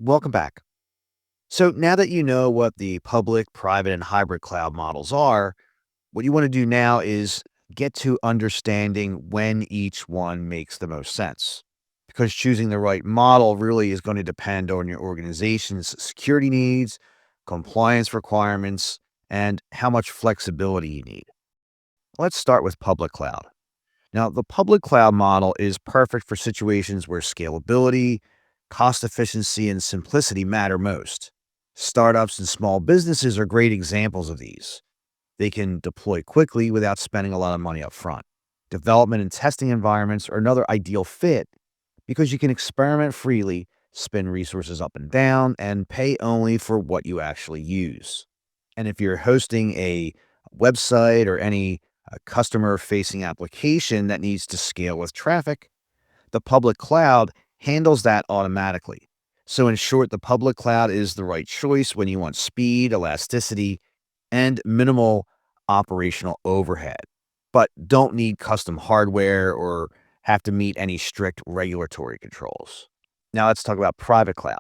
Welcome back. So now that you know what the public, private, and hybrid cloud models are, what you want to do now is get to understanding when each one makes the most sense. Because choosing the right model really is going to depend on your organization's security needs, compliance requirements, and how much flexibility you need. Let's start with public cloud. Now, the public cloud model is perfect for situations where scalability, cost efficiency, and simplicity matter most. Startups and small businesses are great examples of these. They can deploy quickly without spending a lot of money up front. Development and testing environments are another ideal fit because you can experiment freely, spin resources up and down, and pay only for what you actually use. And if you're hosting a website or any customer facing application that needs to scale with traffic, the public cloud handles that automatically. So, in short, the public cloud is the right choice when you want speed, elasticity, and minimal operational overhead, but don't need custom hardware or have to meet any strict regulatory controls. Now, let's talk about private cloud.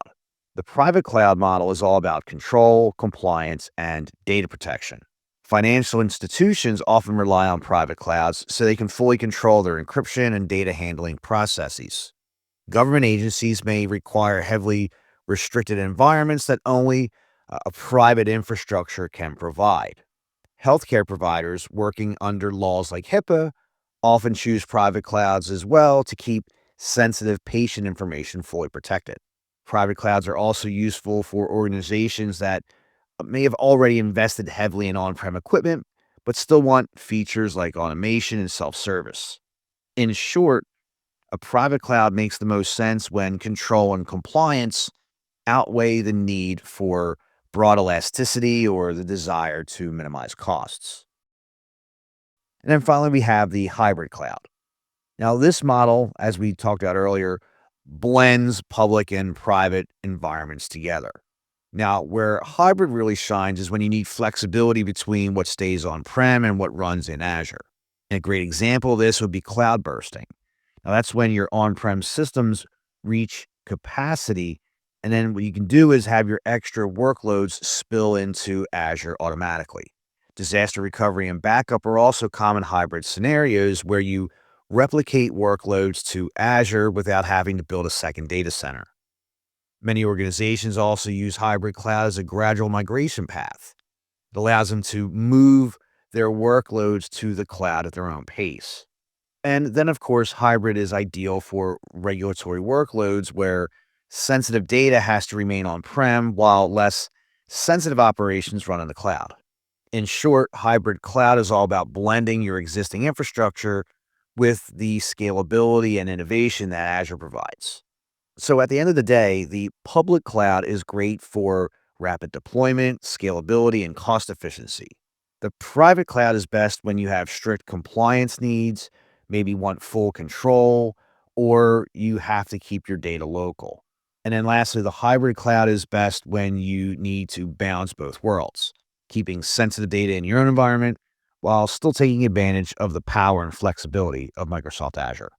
The private cloud model is all about control, compliance, and data protection. Financial institutions often rely on private clouds so they can fully control their encryption and data handling processes. Government agencies may require heavily restricted environments that only a private infrastructure can provide. Healthcare providers working under laws like HIPAA often choose private clouds as well to keep sensitive patient information fully protected. Private clouds are also useful for organizations that may have already invested heavily in on prem equipment, but still want features like automation and self service. In short, a private cloud makes the most sense when control and compliance outweigh the need for broad elasticity or the desire to minimize costs. And then finally, we have the hybrid cloud. Now, this model, as we talked about earlier, blends public and private environments together. Now, where hybrid really shines is when you need flexibility between what stays on prem and what runs in Azure. And a great example of this would be cloud bursting. Now, that's when your on prem systems reach capacity. And then what you can do is have your extra workloads spill into Azure automatically. Disaster recovery and backup are also common hybrid scenarios where you replicate workloads to Azure without having to build a second data center. Many organizations also use hybrid cloud as a gradual migration path. It allows them to move their workloads to the cloud at their own pace. And then, of course, hybrid is ideal for regulatory workloads where sensitive data has to remain on prem while less sensitive operations run in the cloud. In short, hybrid cloud is all about blending your existing infrastructure with the scalability and innovation that Azure provides. So at the end of the day, the public cloud is great for rapid deployment, scalability, and cost efficiency. The private cloud is best when you have strict compliance needs, maybe want full control, or you have to keep your data local. And then lastly, the hybrid cloud is best when you need to balance both worlds, keeping sensitive data in your own environment while still taking advantage of the power and flexibility of Microsoft Azure.